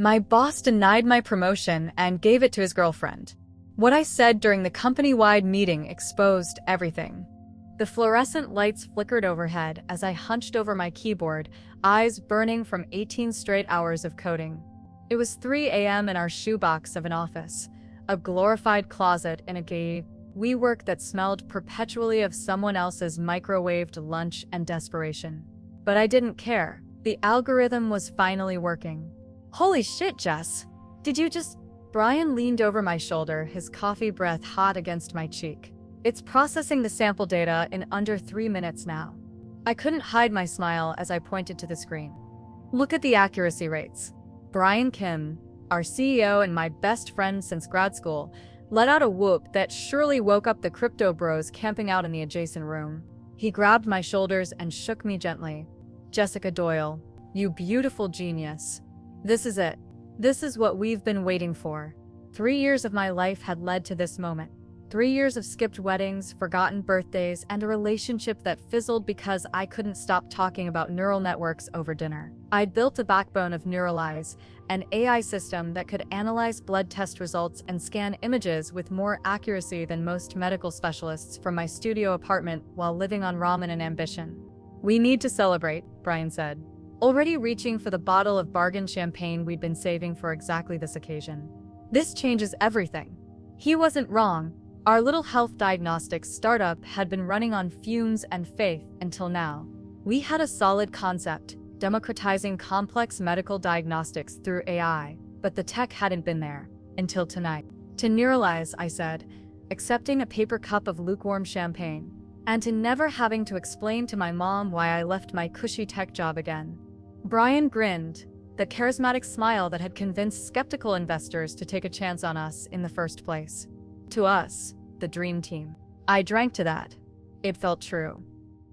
My boss denied my promotion and gave it to his girlfriend. What I said during the company-wide meeting exposed everything. The fluorescent lights flickered overhead as I hunched over my keyboard, eyes burning from 18 straight hours of coding. It was 3 a.m. in our shoebox of an office, a glorified closet in a gay WeWork that smelled perpetually of someone else's microwaved lunch and desperation. But I didn't care. The algorithm was finally working. Holy shit, Jess. Did you just… Brian leaned over my shoulder, his coffee breath hot against my cheek. It's processing the sample data in under 3 minutes now. I couldn't hide my smile as I pointed to the screen. Look at the accuracy rates. Brian Kim, our CEO and my best friend since grad school, let out a whoop that surely woke up the crypto bros camping out in the adjacent room. He grabbed my shoulders and shook me gently. Jessica Doyle, you beautiful genius. This is it. This is what we've been waiting for. 3 years of my life had led to this moment. 3 years of skipped weddings, forgotten birthdays, and a relationship that fizzled because I couldn't stop talking about neural networks over dinner. I'd built the backbone of Neuralize, an AI system that could analyze blood test results and scan images with more accuracy than most medical specialists from my studio apartment while living on ramen and ambition. We need to celebrate, Brian said, already reaching for the bottle of bargain champagne we'd been saving for exactly this occasion. This changes everything. He wasn't wrong. Our little health diagnostics startup had been running on fumes and faith until now. We had a solid concept, democratizing complex medical diagnostics through AI, but the tech hadn't been there until tonight. To Neuralize, I said, accepting a paper cup of lukewarm champagne, and to never having to explain to my mom why I left my cushy tech job again. Brian grinned, the charismatic smile that had convinced skeptical investors to take a chance on us in the first place. To us, the dream team. I drank to that. It felt true.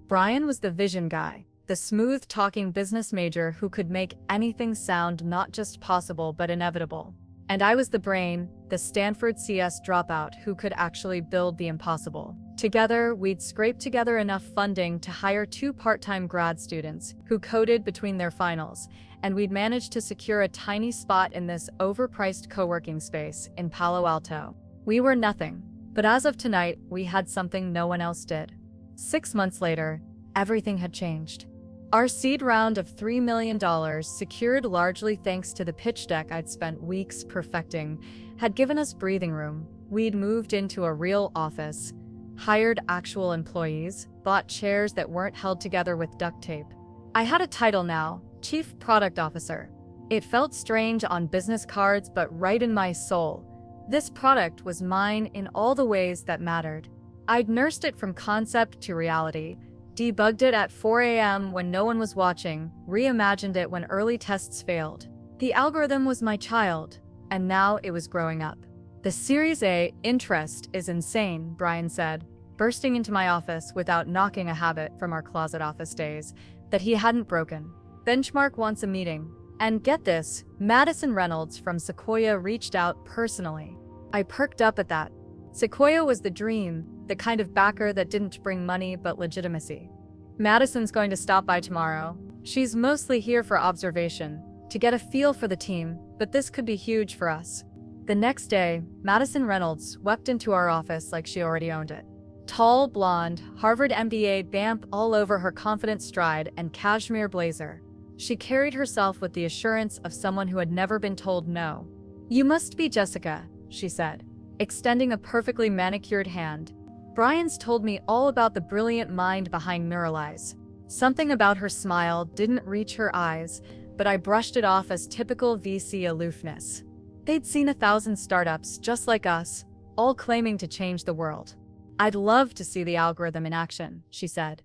Brian was the vision guy, the smooth-talking business major who could make anything sound not just possible but inevitable. And I was the brain, the Stanford CS dropout who could actually build the impossible. Together, we'd scraped together enough funding to hire 2 part-time grad students who coded between their finals, and we'd managed to secure a tiny spot in this overpriced co-working space in Palo Alto. We were nothing, but as of tonight, we had something no one else did. 6 months later, everything had changed. Our seed round of $3 million, secured largely thanks to the pitch deck I'd spent weeks perfecting, had given us breathing room. We'd moved into a real office, hired actual employees, bought chairs that weren't held together with duct tape. I had a title now, Chief Product Officer. It felt strange on business cards, but right in my soul. This product was mine in all the ways that mattered. I'd nursed it from concept to reality, debugged it at 4 a.m. when no one was watching, reimagined it when early tests failed. The algorithm was my child, and now it was growing up. The Series A interest is insane, Brian said, bursting into my office without knocking, a habit from our closet office days that he hadn't broken. Benchmark wants a meeting. And get this, Madison Reynolds from Sequoia reached out personally. I perked up at that. Sequoia was the dream, the kind of backer that didn't bring money but legitimacy. Madison's going to stop by tomorrow. She's mostly here for observation, to get a feel for the team, but this could be huge for us. The next day, Madison Reynolds swept into our office like she already owned it. Tall, blonde, Harvard MBA vamp all over her confident stride and cashmere blazer. She carried herself with the assurance of someone who had never been told no. "You must be Jessica," she said, extending a perfectly manicured hand. Brian's told me all about the brilliant mind behind Neuralize. Something about her smile didn't reach her eyes, but I brushed it off as typical VC aloofness. They'd seen 1,000 startups just like us, all claiming to change the world. "I'd love to see the algorithm in action," she said.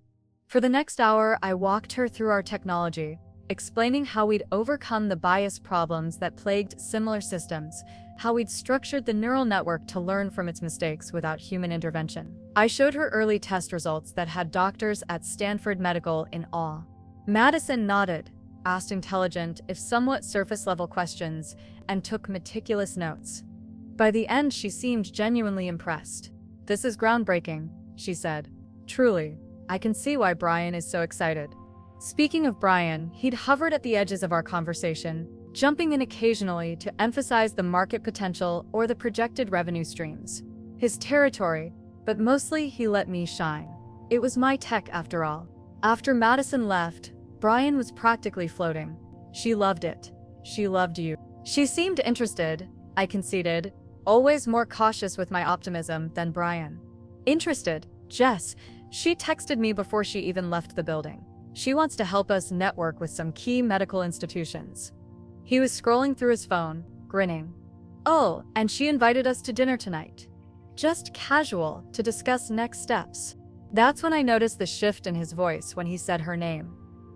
For the next hour, I walked her through our technology, explaining how we'd overcome the bias problems that plagued similar systems, how we'd structured the neural network to learn from its mistakes without human intervention. I showed her early test results that had doctors at Stanford Medical in awe. Madison nodded, asked intelligent, if somewhat surface-level questions, and took meticulous notes. By the end, she seemed genuinely impressed. "This is groundbreaking," she said. "Truly, I can see why Brian is so excited." Speaking of Brian, he'd hovered at the edges of our conversation, jumping in occasionally to emphasize the market potential or the projected revenue streams. His territory, but mostly he let me shine. It was my tech after all. After Madison left, Brian was practically floating. She loved it. She loved you. She seemed interested, I conceded, always more cautious with my optimism than Brian. Interested, Jess. She texted me before she even left the building. She wants to help us network with some key medical institutions. He was scrolling through his phone, grinning. Oh, and she invited us to dinner tonight. Just casual, to discuss next steps. That's when I noticed the shift in his voice when he said her name.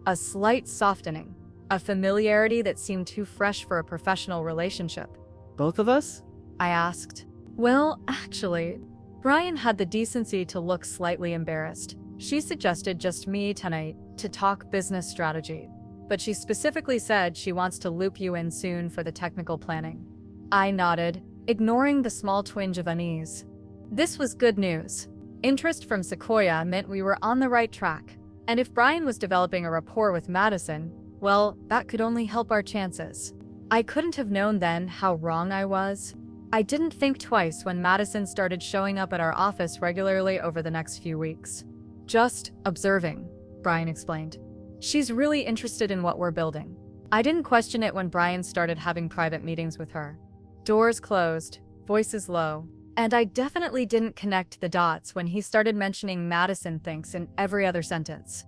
A slight softening, a familiarity that seemed too fresh for a professional relationship. Both of us? I asked. Well, actually, Brian had the decency to look slightly embarrassed. She suggested just me tonight to talk business strategy, but she specifically said she wants to loop you in soon for the technical planning. I nodded, ignoring the small twinge of unease. This was good news. Interest from Sequoia meant we were on the right track, and if Brian was developing a rapport with Madison, well, that could only help our chances. I couldn't have known then how wrong I was. I didn't think twice when Madison started showing up at our office regularly over the next few weeks. Just observing, Brian explained. She's really interested in what we're building. I didn't question it when Brian started having private meetings with her. Doors closed, voices low, and I definitely didn't connect the dots when he started mentioning Madison thinks in every other sentence.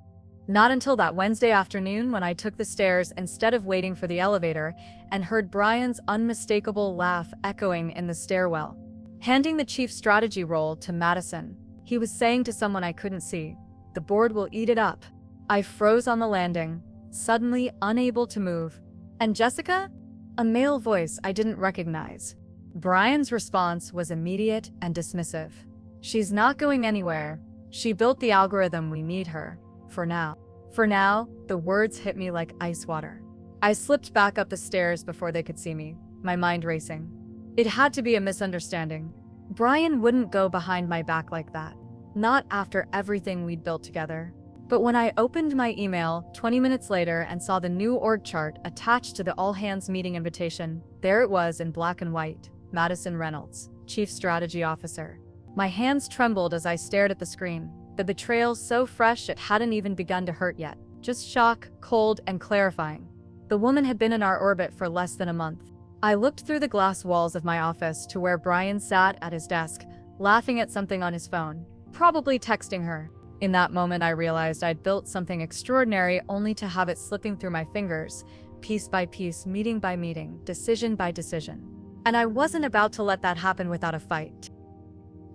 Not until that Wednesday afternoon when I took the stairs instead of waiting for the elevator and heard Brian's unmistakable laugh echoing in the stairwell. Handing the chief strategy role to Madison, he was saying to someone I couldn't see, "The board will eat it up." I froze on the landing, suddenly unable to move. "And Jessica?" A male voice I didn't recognize. Brian's response was immediate and dismissive. "She's not going anywhere. She built the algorithm, we need her. For now." For now, the words hit me like ice water. I slipped back up the stairs before they could see me, my mind racing. It had to be a misunderstanding. Brian wouldn't go behind my back like that. Not after everything we'd built together. But when I opened my email 20 minutes later and saw the new org chart attached to the all-hands meeting invitation, there it was in black and white. Madison Reynolds, Chief Strategy Officer. My hands trembled as I stared at the screen. The betrayal so fresh it hadn't even begun to hurt yet. Just shock, cold, and clarifying. The woman had been in our orbit for less than a month. I looked through the glass walls of my office to where Brian sat at his desk, laughing at something on his phone, probably texting her. In that moment, I realized I'd built something extraordinary only to have it slipping through my fingers, piece by piece, meeting by meeting, decision by decision. And I wasn't about to let that happen without a fight.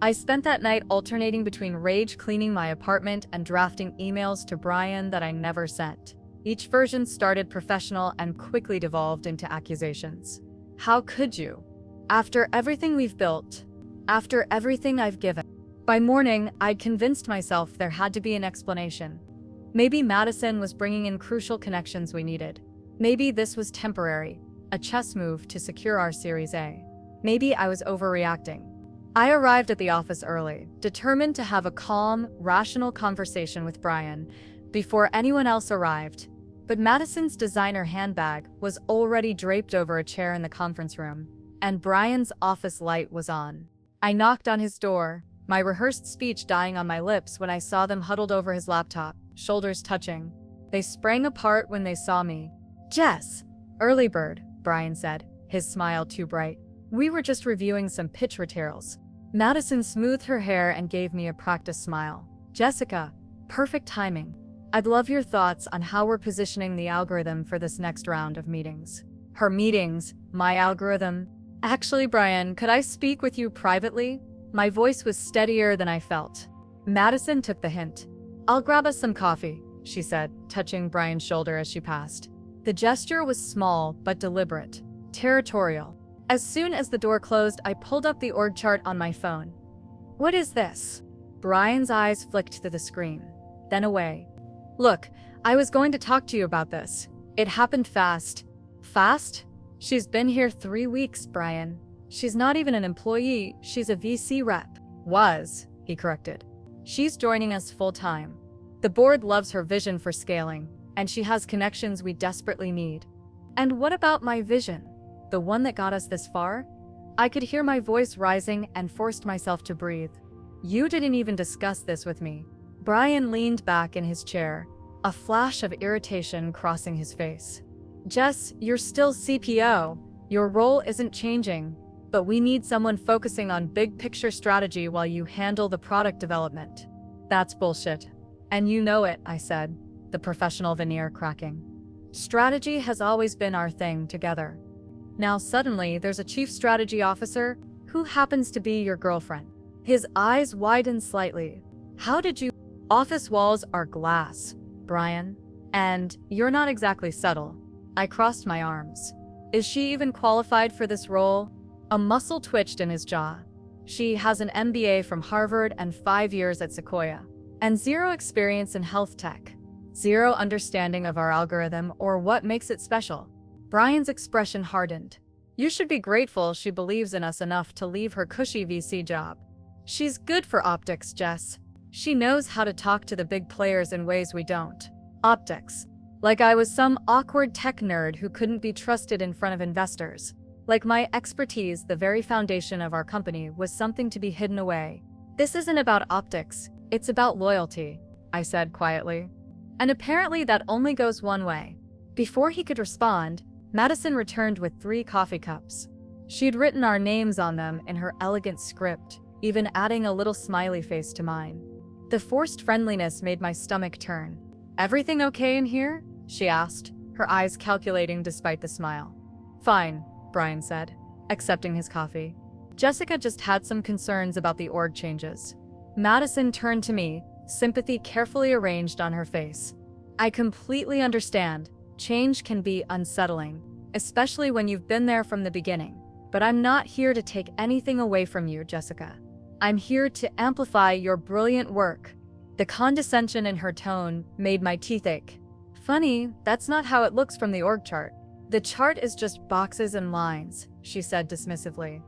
I spent that night alternating between rage cleaning my apartment and drafting emails to Brian that I never sent. Each version started professional and quickly devolved into accusations. How could you? After everything we've built, after everything I've given. By morning, I'd convinced myself there had to be an explanation. Maybe Madison was bringing in crucial connections we needed. Maybe this was temporary, a chess move to secure our Series A. Maybe I was overreacting. I arrived at the office early, determined to have a calm, rational conversation with Brian before anyone else arrived. But Madison's designer handbag was already draped over a chair in the conference room, and Brian's office light was on. I knocked on his door, my rehearsed speech dying on my lips when I saw them huddled over his laptop, shoulders touching. They sprang apart when they saw me. "Jess!" "Early bird," Brian said, his smile too bright. "We were just reviewing some pitch materials." Madison smoothed her hair and gave me a practiced smile. "Jessica, perfect timing. I'd love your thoughts on how we're positioning the algorithm for this next round of meetings." Her meetings, my algorithm. "Actually, Brian, could I speak with you privately?" My voice was steadier than I felt. Madison took the hint. "I'll grab us some coffee," she said, touching Brian's shoulder as she passed. The gesture was small but deliberate, territorial. As soon as the door closed, I pulled up the org chart on my phone. "What is this?" Brian's eyes flicked to the screen, then away. "Look, I was going to talk to you about this. It happened fast." "Fast?" "She's been here 3 weeks, Brian. She's not even an employee, she's a VC rep." "Was," he corrected. "She's joining us full-time. The board loves her vision for scaling, and she has connections we desperately need." And what about my vision? The one that got us this far? I could hear my voice rising and forced myself to breathe. You didn't even discuss this with me. Brian leaned back in his chair, a flash of irritation crossing his face. Jess, you're still CPO. Your role isn't changing, but we need someone focusing on big picture strategy while you handle the product development. That's bullshit. And you know it, I said, the professional veneer cracking. Strategy has always been our thing together. Now suddenly there's a chief strategy officer who happens to be your girlfriend. His eyes widened slightly. How did you? Office walls are glass, Brian. And you're not exactly subtle. I crossed my arms. Is she even qualified for this role? A muscle twitched in his jaw. She has an MBA from Harvard and 5 years at Sequoia. And zero experience in health tech. Zero understanding of our algorithm or what makes it special. Brian's expression hardened. You should be grateful she believes in us enough to leave her cushy VC job. She's good for optics, Jess. She knows how to talk to the big players in ways we don't. Optics. Like I was some awkward tech nerd who couldn't be trusted in front of investors. Like my expertise, the very foundation of our company, was something to be hidden away. This isn't about optics, it's about loyalty, I said quietly. And apparently that only goes one way. Before he could respond, Madison returned with 3 coffee cups. She'd written our names on them in her elegant script, even adding a little smiley face to mine. The forced friendliness made my stomach turn. Everything okay in here? She asked, her eyes calculating despite the smile. Fine, Brian said, accepting his coffee. Jessica just had some concerns about the org changes. Madison turned to me, sympathy carefully arranged on her face. I completely understand. Change can be unsettling, especially when you've been there from the beginning. But I'm not here to take anything away from you, Jessica. I'm here to amplify your brilliant work. The condescension in her tone made my teeth ache. Funny, that's not how it looks from the org chart. The chart is just boxes and lines, she said dismissively.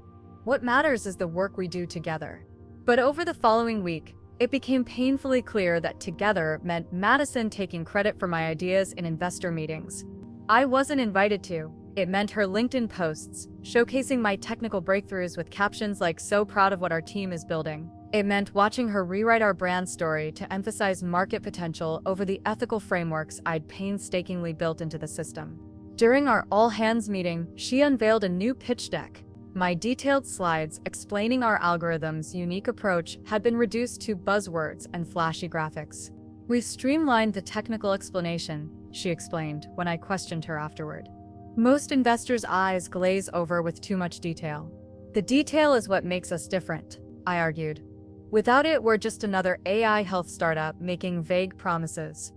What matters is the work we do together. But over the following week, it became painfully clear that together meant Madison taking credit for my ideas in investor meetings. I wasn't invited to. It meant her LinkedIn posts, showcasing my technical breakthroughs with captions like "so proud of what our team is building." It meant watching her rewrite our brand story to emphasize market potential over the ethical frameworks I'd painstakingly built into the system. During our all-hands meeting, she unveiled a new pitch deck. My detailed slides explaining our algorithm's unique approach had been reduced to buzzwords and flashy graphics. "We've streamlined the technical explanation," she explained when I questioned her afterward. "Most investors' eyes glaze over with too much detail. The detail is what makes us different," I argued. "Without it, we're just another AI health startup making vague promises."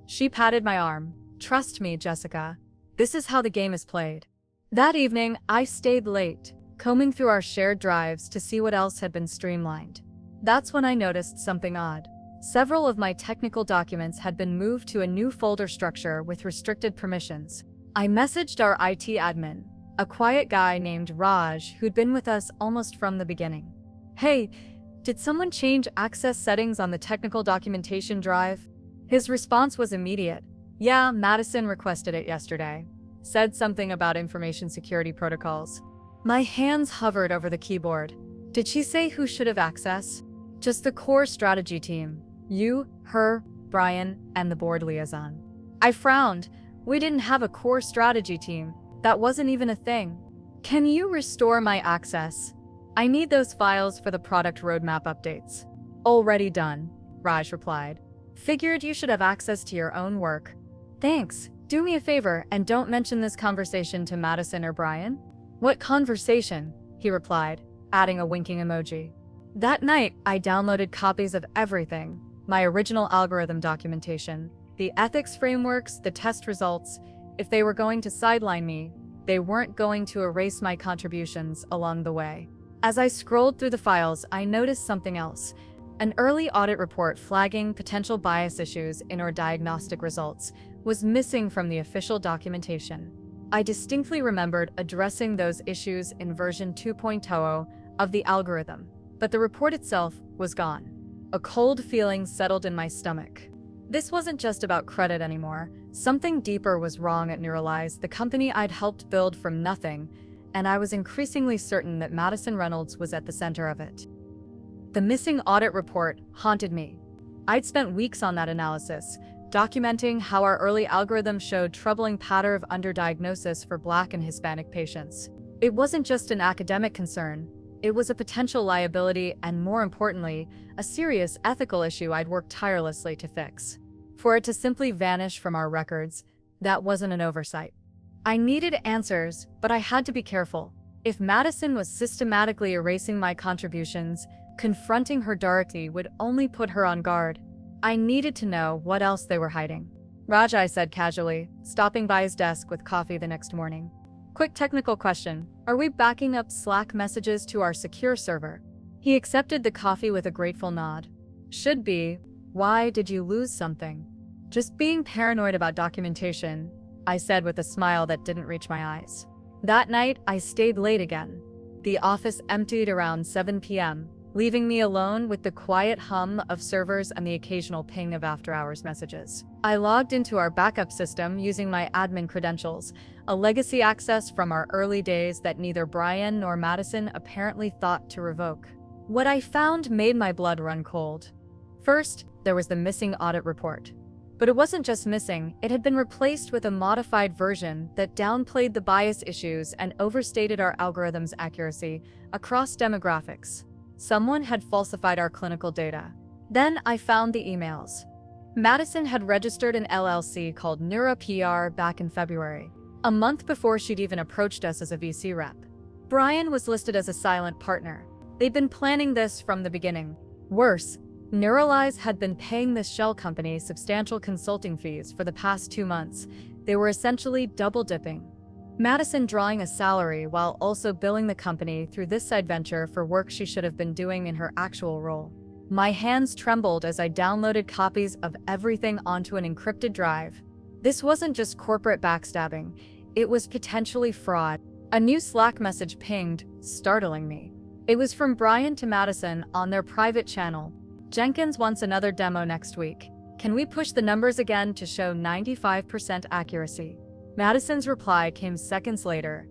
She patted my arm. "Trust me, Jessica. This is how the game is played." That evening, I stayed late, combing through our shared drives to see what else had been streamlined. That's when I noticed something odd. Several of my technical documents had been moved to a new folder structure with restricted permissions. I messaged our IT admin, a quiet guy named Raj who'd been with us almost from the beginning. "Hey, did someone change access settings on the technical documentation drive?" His response was immediate. "Yeah, Madison requested it yesterday. Said something about information security protocols." My hands hovered over the keyboard. Did she say who should have access? Just the core strategy team. You, her, Brian, and the board liaison. I frowned. We didn't have a core strategy team. That wasn't even a thing. "Can you restore my access? I need those files for the product roadmap updates." "Already done," Raj replied. "Figured you should have access to your own work." "Thanks. Do me a favor and don't mention this conversation to Madison or Brian." "What conversation?" he replied, adding a winking emoji. That night, I downloaded copies of everything. My original algorithm documentation, the ethics frameworks, the test results. If they were going to sideline me, they weren't going to erase my contributions along the way. As I scrolled through the files, I noticed something else. An early audit report flagging potential bias issues in our diagnostic results was missing from the official documentation. I distinctly remembered addressing those issues in version 2.0 of the algorithm, but the report itself was gone. A cold feeling settled in my stomach. This wasn't just about credit anymore. Something deeper was wrong at Neuralize, the company I'd helped build from nothing, and I was increasingly certain that Madison Reynolds was at the center of it. The missing audit report haunted me. I'd spent weeks on that analysis, documenting how our early algorithm showed troubling pattern of underdiagnosis for Black and Hispanic patients. It wasn't just an academic concern, it was a potential liability and, more importantly, a serious ethical issue I'd worked tirelessly to fix. For it to simply vanish from our records, that wasn't an oversight. I needed answers, but I had to be careful. If Madison was systematically erasing my contributions, confronting her directly would only put her on guard. I needed to know what else they were hiding. Raj, I said casually, stopping by his desk with coffee the next morning. Quick technical question. Are we backing up Slack messages to our secure server? He accepted the coffee with a grateful nod. Should be. Why did you lose something? Just being paranoid about documentation, I said with a smile that didn't reach my eyes. That night, I stayed late again. The office emptied around 7 p.m., leaving me alone with the quiet hum of servers and the occasional ping of after-hours messages. I logged into our backup system using my admin credentials, a legacy access from our early days that neither Brian nor Madison apparently thought to revoke. What I found made my blood run cold. First, there was the missing audit report. But it wasn't just missing, it had been replaced with a modified version that downplayed the bias issues and overstated our algorithm's accuracy across demographics. Someone had falsified our clinical data. Then I found the emails. Madison had registered an LLC called NeuroPR back in February, a month before she'd even approached us as a VC rep. Brian was listed as a silent partner. They'd been planning this from the beginning. Worse, Neuralize had been paying this shell company substantial consulting fees for the past 2 months. They were essentially double-dipping. Madison drawing a salary while also billing the company through this side venture for work she should have been doing in her actual role. My hands trembled as I downloaded copies of everything onto an encrypted drive. This wasn't just corporate backstabbing, it was potentially fraud. A new Slack message pinged, startling me. It was from Brian to Madison on their private channel. Jenkins wants another demo next week. Can we push the numbers again to show 95% accuracy? Madison's reply came seconds later.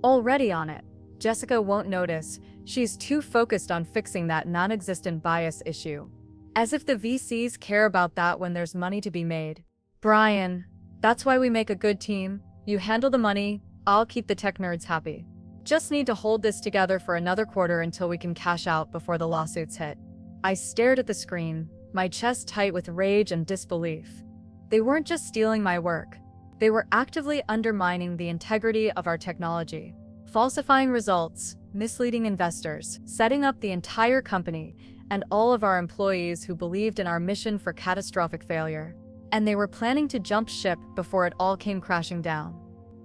Already on it. Jessica won't notice. She's too focused on fixing that non-existent bias issue. As if the VCs care about that when there's money to be made. Brian, that's why we make a good team. You handle the money, I'll keep the tech nerds happy. Just need to hold this together for another quarter until we can cash out before the lawsuits hit. I stared at the screen, my chest tight with rage and disbelief. They weren't just stealing my work. They were actively undermining the integrity of our technology, falsifying results, misleading investors, setting up the entire company and all of our employees who believed in our mission for catastrophic failure. And they were planning to jump ship before it all came crashing down.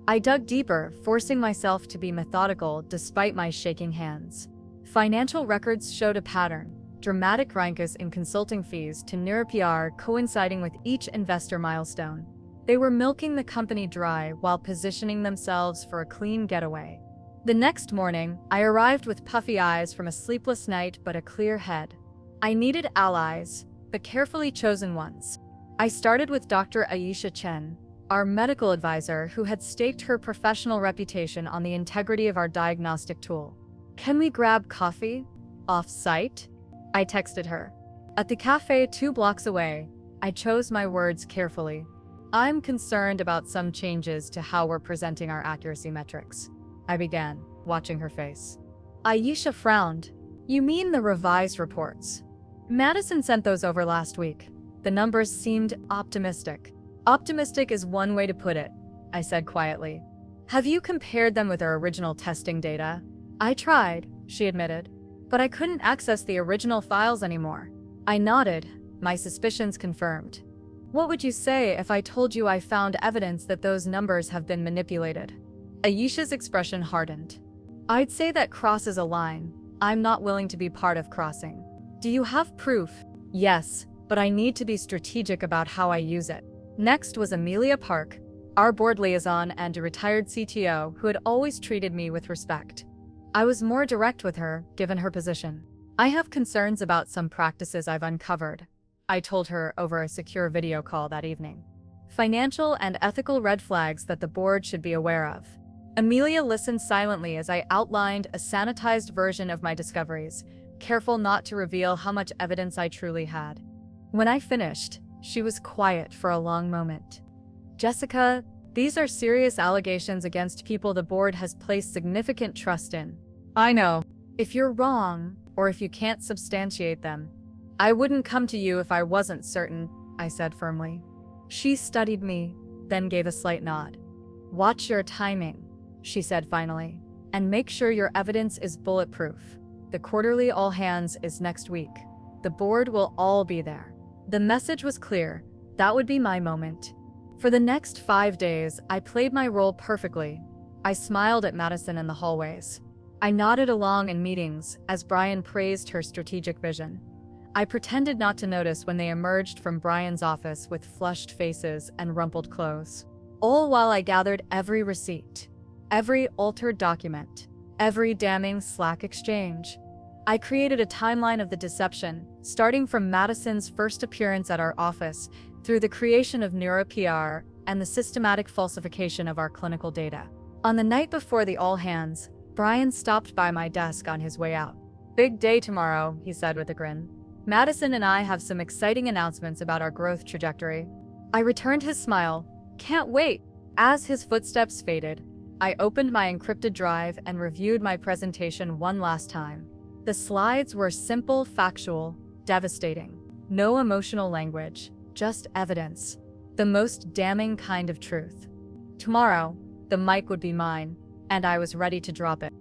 I dug deeper, forcing myself to be methodical despite my shaking hands. Financial records showed a pattern, dramatic ranks in consulting fees to NeuroPR coinciding with each investor milestone. They were milking the company dry while positioning themselves for a clean getaway. The next morning, I arrived with puffy eyes from a sleepless night but a clear head. I needed allies, but carefully chosen ones. I started with Dr. Aisha Chen, our medical advisor who had staked her professional reputation on the integrity of our diagnostic tool. Can we grab coffee? Off-site? I texted her. At the cafe 2 blocks away, I chose my words carefully. I'm concerned about some changes to how we're presenting our accuracy metrics. I began, watching her face. Aisha frowned. You mean the revised reports? Madison sent those over last week. The numbers seemed optimistic. Optimistic is one way to put it, I said quietly. Have you compared them with our original testing data? I tried, she admitted, but I couldn't access the original files anymore. I nodded, my suspicions confirmed. What would you say if I told you I found evidence that those numbers have been manipulated? Aisha's expression hardened. I'd say that crosses a line. I'm not willing to be part of crossing. Do you have proof? Yes, but I need to be strategic about how I use it. Next was Amelia Park, our board liaison and a retired CTO who had always treated me with respect. I was more direct with her, given her position. I have concerns about some practices I've uncovered. I told her over a secure video call that evening. Financial and ethical red flags that the board should be aware of. Amelia listened silently as I outlined a sanitized version of my discoveries, careful not to reveal how much evidence I truly had. When I finished, she was quiet for a long moment. Jessica, these are serious allegations against people the board has placed significant trust in. I know. If you're wrong, or if you can't substantiate them, I wouldn't come to you if I wasn't certain, I said firmly. She studied me, then gave a slight nod. Watch your timing, she said finally, and make sure your evidence is bulletproof. The quarterly all hands is next week. The board will all be there. The message was clear. That would be my moment. For the next 5 days, I played my role perfectly. I smiled at Madison in the hallways. I nodded along in meetings as Brian praised her strategic vision. I pretended not to notice when they emerged from Brian's office with flushed faces and rumpled clothes. All while I gathered every receipt, every altered document, every damning Slack exchange. I created a timeline of the deception, starting from Madison's first appearance at our office through the creation of NeuroPR and the systematic falsification of our clinical data. On the night before the all hands, Brian stopped by my desk on his way out. Big day tomorrow, he said with a grin. Madison and I have some exciting announcements about our growth trajectory. I returned his smile. Can't wait. As his footsteps faded, I opened my encrypted drive and reviewed my presentation one last time. The slides were simple, factual, devastating. No emotional language, just evidence. The most damning kind of truth. Tomorrow, the mic would be mine, and I was ready to drop it.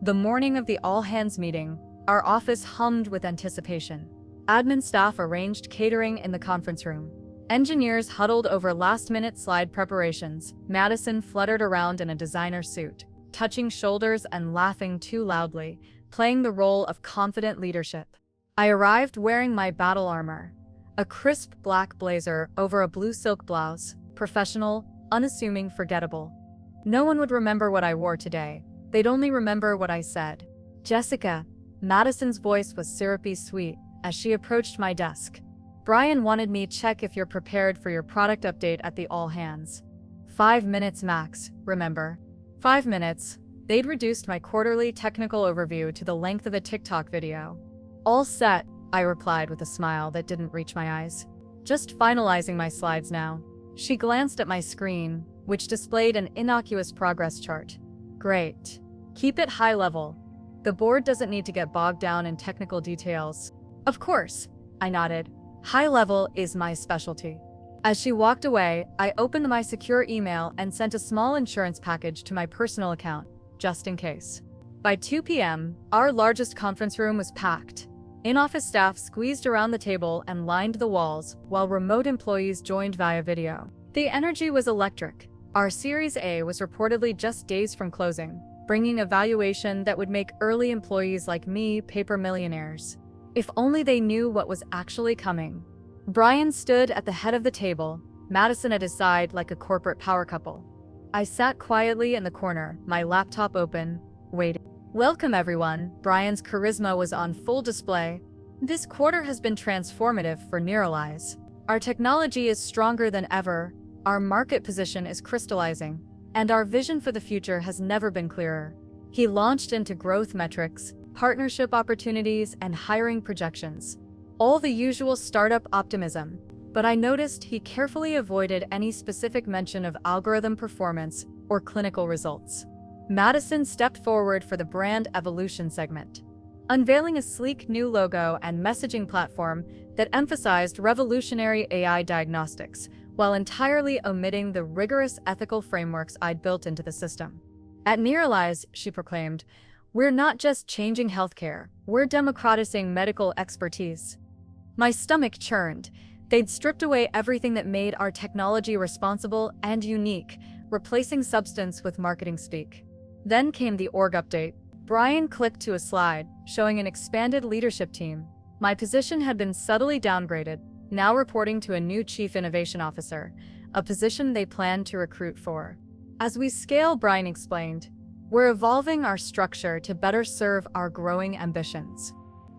The morning of the all-hands meeting, our office hummed with anticipation. Admin staff arranged catering in the conference room. Engineers huddled over last-minute slide preparations. Madison fluttered around in a designer suit, touching shoulders and laughing too loudly, playing the role of confident leadership. I arrived wearing my battle armor, a crisp black blazer over a blue silk blouse, professional, unassuming, forgettable. No one would remember what I wore today. They'd only remember what I said. Jessica. Madison's voice was syrupy sweet as she approached my desk. Brian wanted me to check if you're prepared for your product update at the all hands. 5 minutes max, remember? 5 minutes. They'd reduced my quarterly technical overview to the length of a TikTok video. All set, I replied with a smile that didn't reach my eyes. Just finalizing my slides now. She glanced at my screen, which displayed an innocuous progress chart. Great. Keep it high level. The board doesn't need to get bogged down in technical details. Of course, I nodded. High level is my specialty. As she walked away, I opened my secure email and sent a small insurance package to my personal account, just in case. By 2 p.m., our largest conference room was packed. In-office staff squeezed around the table and lined the walls, while remote employees joined via video. The energy was electric. Our Series A was reportedly just days from closing, bringing a valuation that would make early employees like me paper millionaires. If only they knew what was actually coming. Brian stood at the head of the table, Madison at his side like a corporate power couple. I sat quietly in the corner, my laptop open, waiting. Welcome everyone, Brian's charisma was on full display. This quarter has been transformative for Neuralize. Our technology is stronger than ever, our market position is crystallizing, and our vision for the future has never been clearer. He launched into growth metrics, partnership opportunities, and hiring projections. All the usual startup optimism, but I noticed he carefully avoided any specific mention of algorithm performance or clinical results. Madison stepped forward for the brand evolution segment, unveiling a sleek new logo and messaging platform that emphasized revolutionary AI diagnostics, while entirely omitting the rigorous ethical frameworks I'd built into the system. At Neuralize, she proclaimed, we're not just changing healthcare, we're democratizing medical expertise. My stomach churned. They'd stripped away everything that made our technology responsible and unique, replacing substance with marketing speak. Then came the org update. Brian clicked to a slide, showing an expanded leadership team. My position had been subtly downgraded, now reporting to a new Chief Innovation Officer, a position they planned to recruit for. As we scale, Brian explained, we're evolving our structure to better serve our growing ambitions.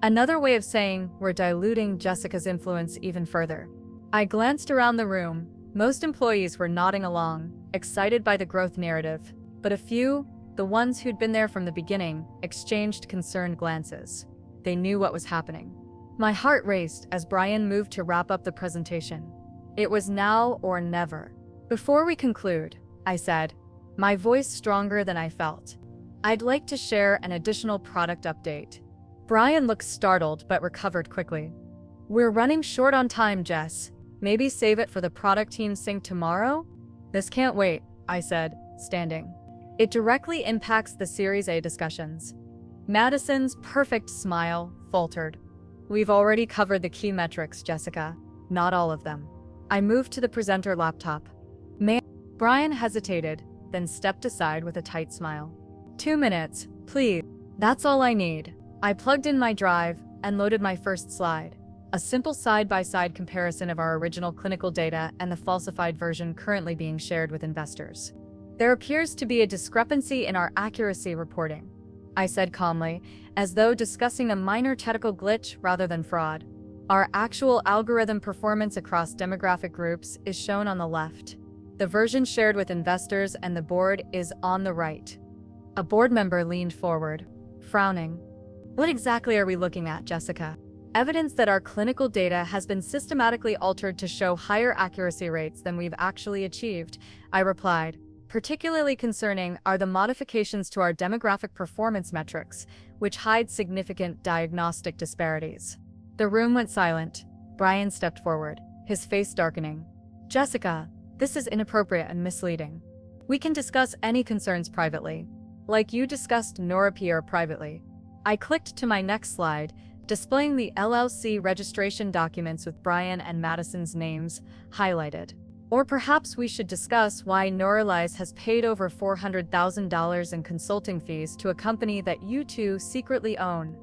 Another way of saying we're diluting Jessica's influence even further. I glanced around the room. Most employees were nodding along, excited by the growth narrative, but a few, the ones who'd been there from the beginning, exchanged concerned glances. They knew what was happening. My heart raced as Brian moved to wrap up the presentation. It was now or never. Before we conclude, I said, my voice stronger than I felt, I'd like to share an additional product update. Brian looked startled but recovered quickly. We're running short on time, Jess. Maybe save it for the product team sync tomorrow? This can't wait, I said, standing. It directly impacts the Series A discussions. Madison's perfect smile faltered. We've already covered the key metrics, Jessica. Not all of them. I moved to the presenter laptop. Brian hesitated, then stepped aside with a tight smile. 2 minutes, please. That's all I need. I plugged in my drive and loaded my first slide. A simple side-by-side comparison of our original clinical data and the falsified version currently being shared with investors. There appears to be a discrepancy in our accuracy reporting, I said calmly, as though discussing a minor technical glitch rather than fraud. Our actual algorithm performance across demographic groups is shown on the left. The version shared with investors and the board is on the right. A board member leaned forward, frowning. What exactly are we looking at, Jessica? Evidence that our clinical data has been systematically altered to show higher accuracy rates than we've actually achieved, I replied. Particularly concerning are the modifications to our demographic performance metrics, which hide significant diagnostic disparities. The room went silent. Brian stepped forward, his face darkening. Jessica, this is inappropriate and misleading. We can discuss any concerns privately, like you discussed NoraPR privately. I clicked to my next slide, displaying the LLC registration documents with Brian and Madison's names highlighted. Or perhaps we should discuss why Neuralize has paid over $400,000 in consulting fees to a company that you two secretly own.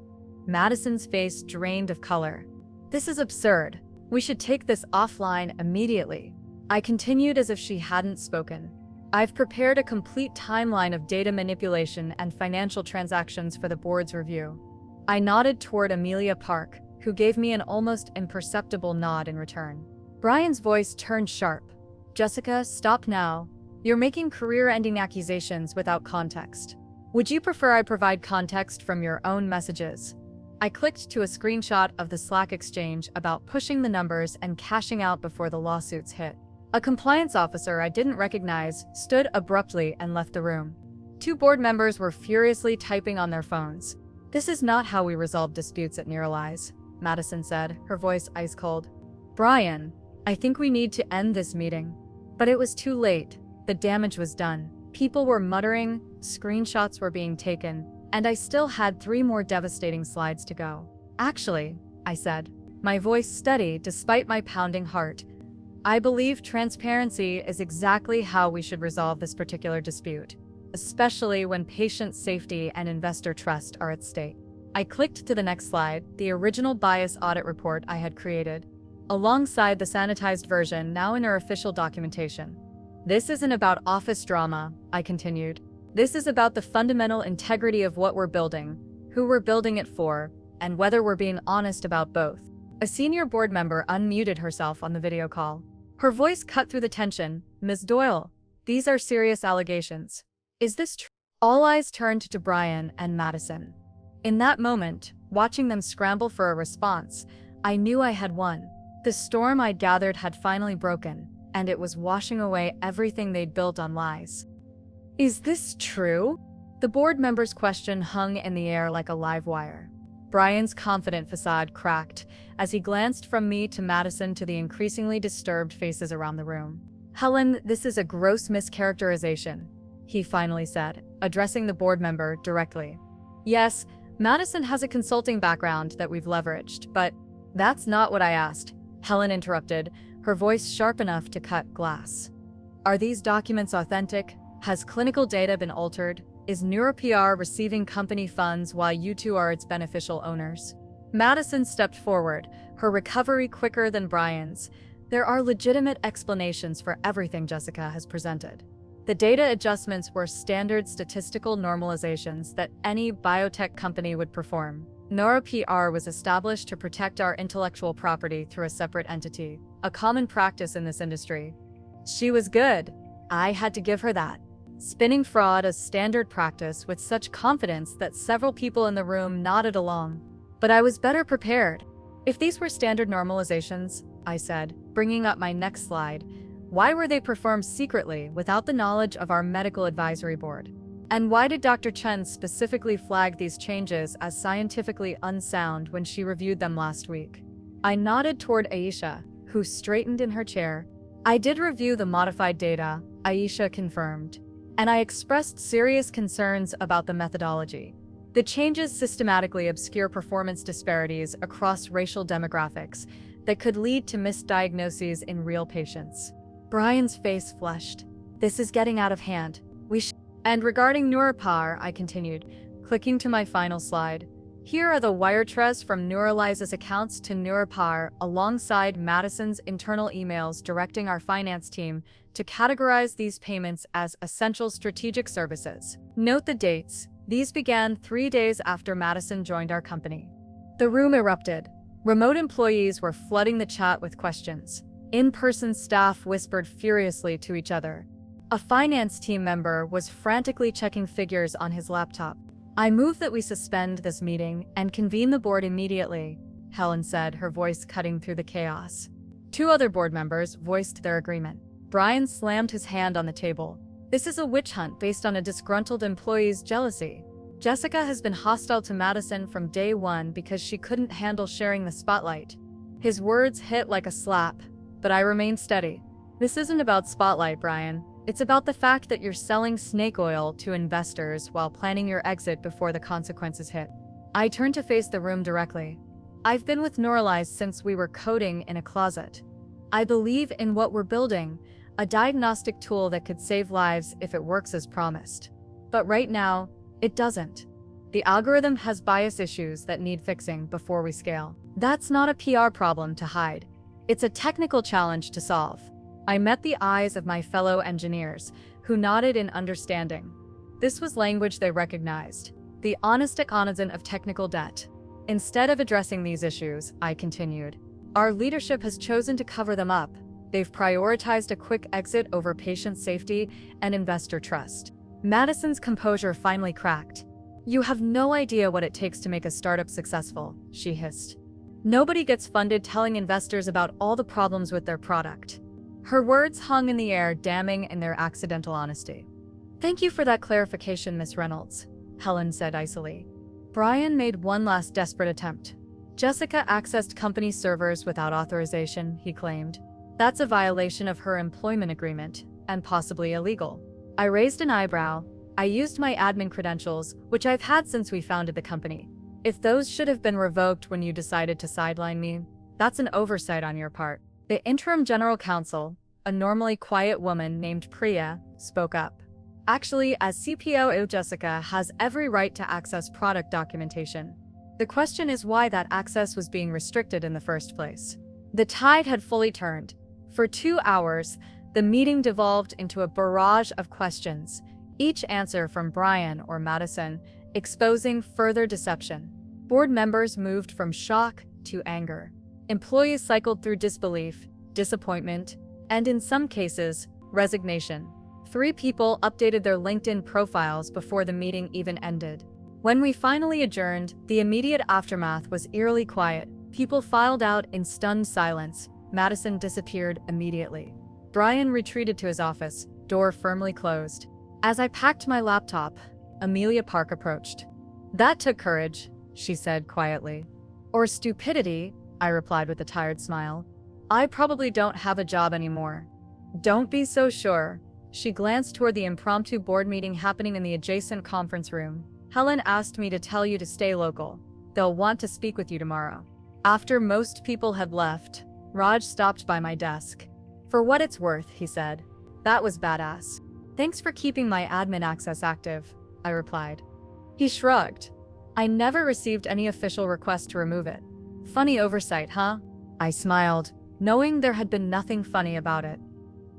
Madison's face drained of color. This is absurd. We should take this offline immediately. I continued as if she hadn't spoken. I've prepared a complete timeline of data manipulation and financial transactions for the board's review. I nodded toward Amelia Park, who gave me an almost imperceptible nod in return. Brian's voice turned sharp. Jessica, stop now. You're making career-ending accusations without context. Would you prefer I provide context from your own messages? I clicked to a screenshot of the Slack exchange about pushing the numbers and cashing out before the lawsuits hit. A compliance officer I didn't recognize stood abruptly and left the room. 2 board members were furiously typing on their phones. This is not how we resolve disputes at Neuralize, Madison said, her voice ice cold. Brian, I think we need to end this meeting. But it was too late. The damage was done. People were muttering, screenshots were being taken, and I still had 3 more devastating slides to go. Actually, I said, my voice steady despite my pounding heart, I believe transparency is exactly how we should resolve this particular dispute, especially when patient safety and investor trust are at stake. I clicked to the next slide, the original bias audit report I had created, alongside the sanitized version now in our official documentation. This isn't about office drama, I continued. This is about the fundamental integrity of what we're building, who we're building it for, and whether we're being honest about both. A senior board member unmuted herself on the video call. Her voice cut through the tension. Ms. Doyle, these are serious allegations. Is this true? All eyes turned to Brian and Madison. In that moment, watching them scramble for a response, I knew I had won. The storm I'd gathered had finally broken, and it was washing away everything they'd built on lies. Is this true? The board member's question hung in the air like a live wire. Brian's confident facade cracked as he glanced from me to Madison to the increasingly disturbed faces around the room. Helen, this is a gross mischaracterization, he finally said, addressing the board member directly. Yes, Madison has a consulting background that we've leveraged, but that's not what I asked, Helen interrupted, her voice sharp enough to cut glass. Are these documents authentic? Has clinical data been altered? Is NeuroPR receiving company funds while you two are its beneficial owners? Madison stepped forward, her recovery quicker than Brian's. There are legitimate explanations for everything Jessica has presented. The data adjustments were standard statistical normalizations that any biotech company would perform. Nora PR was established to protect our intellectual property through a separate entity, a common practice in this industry. She was good. I had to give her that. Spinning fraud as standard practice with such confidence that several people in the room nodded along. But I was better prepared. If these were standard normalizations, I said, bringing up my next slide, why were they performed secretly without the knowledge of our medical advisory board? And why did Dr. Chen specifically flag these changes as scientifically unsound when she reviewed them last week? I nodded toward Aisha, who straightened in her chair. I did review the modified data, Aisha confirmed, and I expressed serious concerns about the methodology. The changes systematically obscure performance disparities across racial demographics that could lead to misdiagnoses in real patients. Brian's face flushed. This is getting out of hand. And regarding Nuripar, I continued, clicking to my final slide. Here are the wire transfers from Neuralize's accounts to Nuripar alongside Madison's internal emails directing our finance team to categorize these payments as essential strategic services. Note the dates. These began 3 days after Madison joined our company. The room erupted. Remote employees were flooding the chat with questions. In-person staff whispered furiously to each other. A finance team member was frantically checking figures on his laptop. I move that we suspend this meeting and convene the board immediately, Helen said, her voice cutting through the chaos. 2 other board members voiced their agreement. Brian slammed his hand on the table. This is a witch hunt based on a disgruntled employee's jealousy. Jessica has been hostile to Madison from day one because she couldn't handle sharing the spotlight. His words hit like a slap, but I remained steady. This isn't about spotlight, Brian. It's about the fact that you're selling snake oil to investors while planning your exit before the consequences hit. I turned to face the room directly. I've been with Neuralize since we were coding in a closet. I believe in what we're building, a diagnostic tool that could save lives if it works as promised. But right now, it doesn't. The algorithm has bias issues that need fixing before we scale. That's not a PR problem to hide. It's a technical challenge to solve. I met the eyes of my fellow engineers, who nodded in understanding. This was language they recognized, the honest cognizance of technical debt. Instead of addressing these issues, I continued, our leadership has chosen to cover them up. They've prioritized a quick exit over patient safety and investor trust. Madison's composure finally cracked. You have no idea what it takes to make a startup successful, she hissed. Nobody gets funded telling investors about all the problems with their product. Her words hung in the air, damning in their accidental honesty. Thank you for that clarification, Miss Reynolds, Helen said icily. Brian made one last desperate attempt. Jessica accessed company servers without authorization, he claimed. That's a violation of her employment agreement, and possibly illegal. I raised an eyebrow. I used my admin credentials, which I've had since we founded the company. If those should have been revoked when you decided to sideline me, that's an oversight on your part. The interim general counsel, a normally quiet woman named Priya, spoke up. Actually, as CPO, Jessica has every right to access product documentation. The question is why that access was being restricted in the first place. The tide had fully turned. For 2 hours, the meeting devolved into a barrage of questions, each answer from Brian or Madison, exposing further deception. Board members moved from shock to anger. Employees cycled through disbelief, disappointment, and in some cases, resignation. 3 people updated their LinkedIn profiles before the meeting even ended. When we finally adjourned, the immediate aftermath was eerily quiet. People filed out in stunned silence. Madison disappeared immediately. Brian retreated to his office, door firmly closed. As I packed my laptop, Amelia Park approached. That took courage, she said quietly. Or stupidity, I replied with a tired smile. I probably don't have a job anymore. Don't be so sure. She glanced toward the impromptu board meeting happening in the adjacent conference room. Helen asked me to tell you to stay local. They'll want to speak with you tomorrow. After most people had left, Raj stopped by my desk. For what it's worth, he said. That was badass. Thanks for keeping my admin access active, I replied. He shrugged. I never received any official request to remove it. Funny oversight, huh? I smiled, knowing there had been nothing funny about it.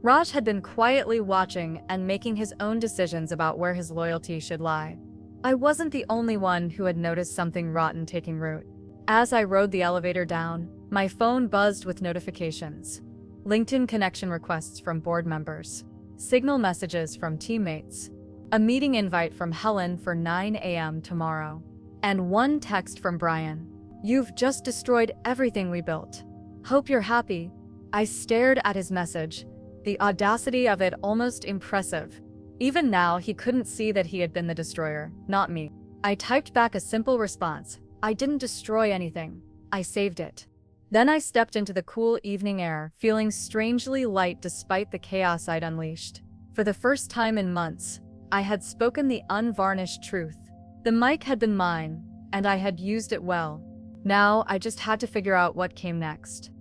Raj had been quietly watching and making his own decisions about where his loyalty should lie. I wasn't the only one who had noticed something rotten taking root. As I rode the elevator down, my phone buzzed with notifications. LinkedIn connection requests from board members, Signal messages from teammates, a meeting invite from Helen for 9 a.m. tomorrow, and one text from Brian. "You've just destroyed everything we built. Hope you're happy." I stared at his message, the audacity of it almost impressive. Even now, he couldn't see that he had been the destroyer, not me. I typed back a simple response. I didn't destroy anything. I saved it. Then I stepped into the cool evening air, feeling strangely light despite the chaos I'd unleashed. For the first time in months, I had spoken the unvarnished truth. The mic had been mine, and I had used it well. Now, I just had to figure out what came next.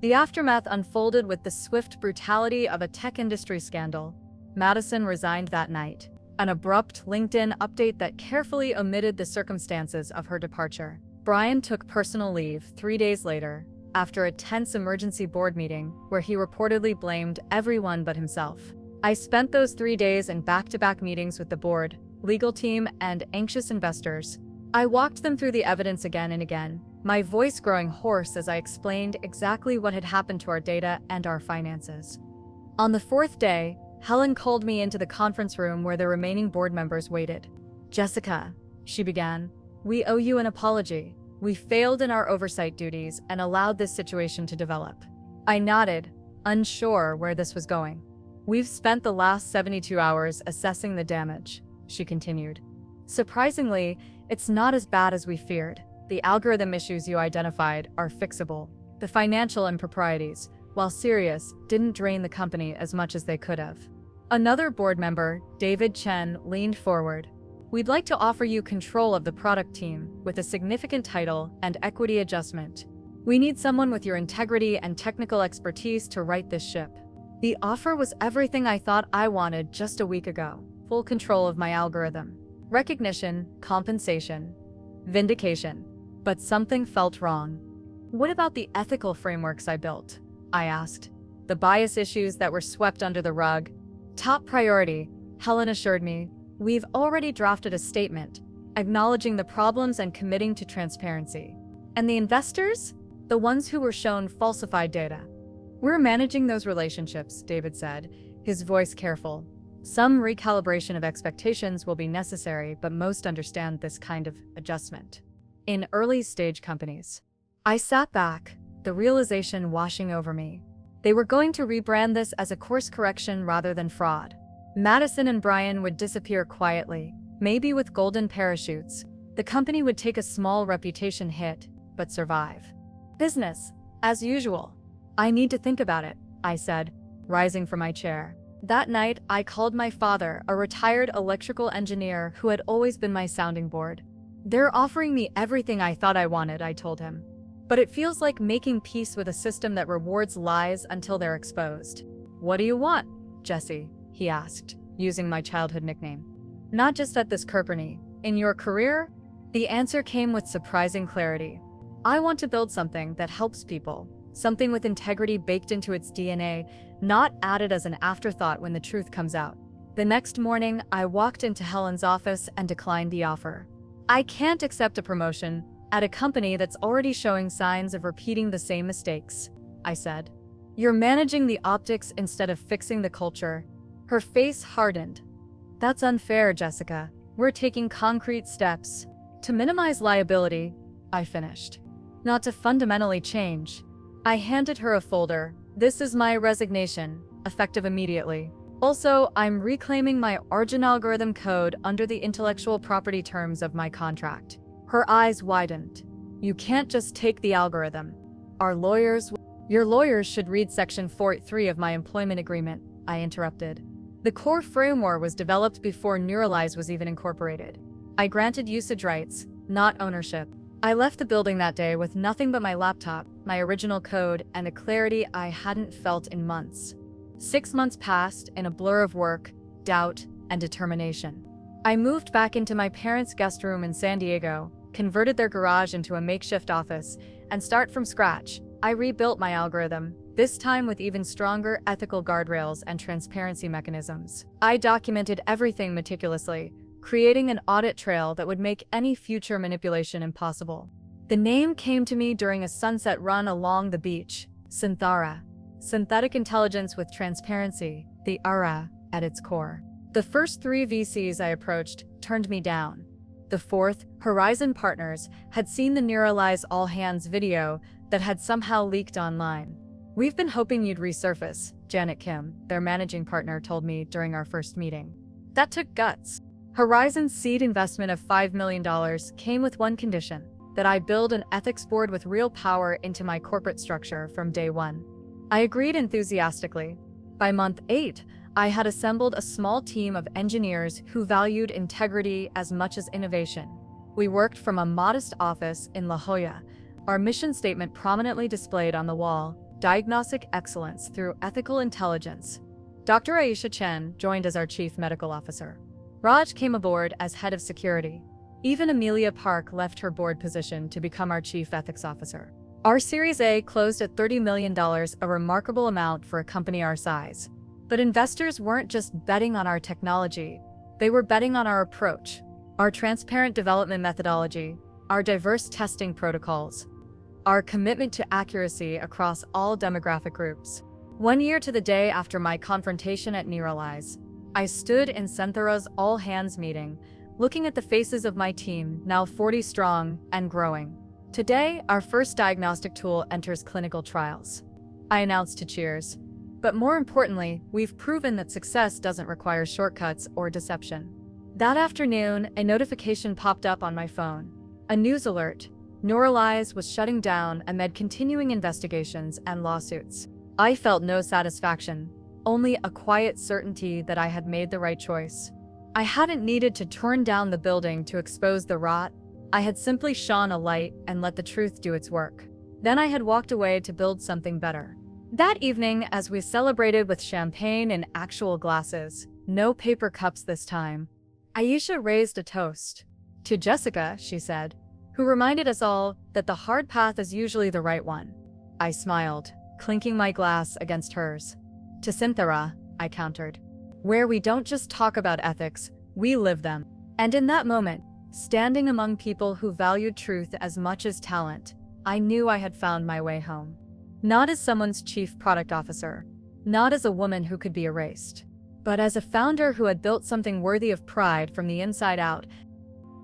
The aftermath unfolded with the swift brutality of a tech industry scandal. Madison resigned that night, an abrupt LinkedIn update that carefully omitted the circumstances of her departure. Brian took personal leave 3 days later, after a tense emergency board meeting where he reportedly blamed everyone but himself. I spent those 3 days in back-to-back meetings with the board, legal team, and anxious investors. I walked them through the evidence again and again, my voice growing hoarse as I explained exactly what had happened to our data and our finances. On the 4th day, Helen called me into the conference room where the remaining board members waited. "Jessica," she began, "we owe you an apology. We failed in our oversight duties and allowed this situation to develop." I nodded, unsure where this was going. "We've spent the last 72 hours assessing the damage," she continued. "Surprisingly, it's not as bad as we feared. The algorithm issues you identified are fixable. The financial improprieties, while serious, didn't drain the company as much as they could have." Another board member, David Chen, leaned forward. "We'd like to offer you control of the product team with a significant title and equity adjustment. We need someone with your integrity and technical expertise to right this ship." The offer was everything I thought I wanted just a week ago. Full control of my algorithm. Recognition, compensation, vindication. But something felt wrong. "What about the ethical frameworks I built?" I asked. "The bias issues that were swept under the rug?" "Top priority," Helen assured me. "We've already drafted a statement, acknowledging the problems and committing to transparency." "And the investors? The ones who were shown falsified data?" "We're managing those relationships," David said, his voice careful. "Some recalibration of expectations will be necessary, but most understand this kind of adjustment." In early-stage companies. I sat back, the realization washing over me. They were going to rebrand this as a course correction rather than fraud. Madison and Brian would disappear quietly, maybe with golden parachutes. The company would take a small reputation hit, but survive. "Business, as usual." "I need to think about it," I said, rising from my chair. That night, I called my father, a retired electrical engineer who had always been my sounding board. "They're offering me everything I thought I wanted," I told him. "But it feels like making peace with a system that rewards lies until they're exposed." "What do you want, Jesse?" he asked, using my childhood nickname. "Not just at this company. In your career?" The answer came with surprising clarity. "I want to build something that helps people, something with integrity baked into its DNA, not added as an afterthought when the truth comes out." The next morning, I walked into Helen's office and declined the offer. "I can't accept a promotion at a company that's already showing signs of repeating the same mistakes," I said. "You're managing the optics instead of fixing the culture." Her face hardened. "That's unfair, Jessica. We're taking concrete steps to minimize liability," I finished. "Not to fundamentally change." I handed her a folder. "This is my resignation, effective immediately. Also, I'm reclaiming my Argent algorithm code under the intellectual property terms of my contract." Her eyes widened. "You can't just take the algorithm. Our lawyers..." "Your lawyers should read Section 43 of my employment agreement," I interrupted. "The core framework was developed before Neuralize was even incorporated. I granted usage rights, not ownership." I left the building that day with nothing but my laptop, my original code, and a clarity I hadn't felt in months. 6 months passed in a blur of work, doubt, and determination. I moved back into my parents' guest room in San Diego, converted their garage into a makeshift office, and start from scratch. I rebuilt my algorithm, this time with even stronger ethical guardrails and transparency mechanisms. I documented everything meticulously, creating an audit trail that would make any future manipulation impossible. The name came to me during a sunset run along the beach, Synthara. Synthetic intelligence with transparency, the ARA, at its core. The first 3 VCs I approached turned me down. The fourth, Horizon Partners, had seen the Neuralize all-hands video that had somehow leaked online. "We've been hoping you'd resurface," Janet Kim, their managing partner, told me during our first meeting. That took guts. Horizon's seed investment of $5 million came with one condition: that I build an ethics board with real power into my corporate structure from day one. I agreed enthusiastically. By month 8, I had assembled a small team of engineers who valued integrity as much as innovation. We worked from a modest office in La Jolla, our mission statement prominently displayed on the wall: diagnostic excellence through ethical intelligence. Dr. Aisha Chen joined as our chief medical officer. Raj came aboard as head of security. Even Amelia Park left her board position to become our chief ethics officer. Our Series A closed at $30 million, a remarkable amount for a company our size. But investors weren't just betting on our technology, they were betting on our approach, our transparent development methodology, our diverse testing protocols, our commitment to accuracy across all demographic groups. 1 year to the day after my confrontation at Neuralize, I stood in Synthara's all-hands meeting, looking at the faces of my team, now 40 strong and growing. Today, our first diagnostic tool enters clinical trials, I announced to Cheers. But more importantly, we've proven that success doesn't require shortcuts or deception. That afternoon, a notification popped up on my phone. A news alert: Neuralize was shutting down amid continuing investigations and lawsuits. I felt no satisfaction, only a quiet certainty that I had made the right choice. I hadn't needed to turn down the building to expose the rot. I had simply shone a light and let the truth do its work. Then I had walked away to build something better. That evening, as we celebrated with champagne in actual glasses, no paper cups this time, Aisha raised a toast. "To Jessica," she said, "who reminded us all that the hard path is usually the right one." I smiled, clinking my glass against hers. "To Synthara," I countered, "where we don't just talk about ethics, we live them." And in that moment, standing among people who valued truth as much as talent, I knew I had found my way home. Not as someone's chief product officer, not as a woman who could be erased, but as a founder who had built something worthy of pride from the inside out,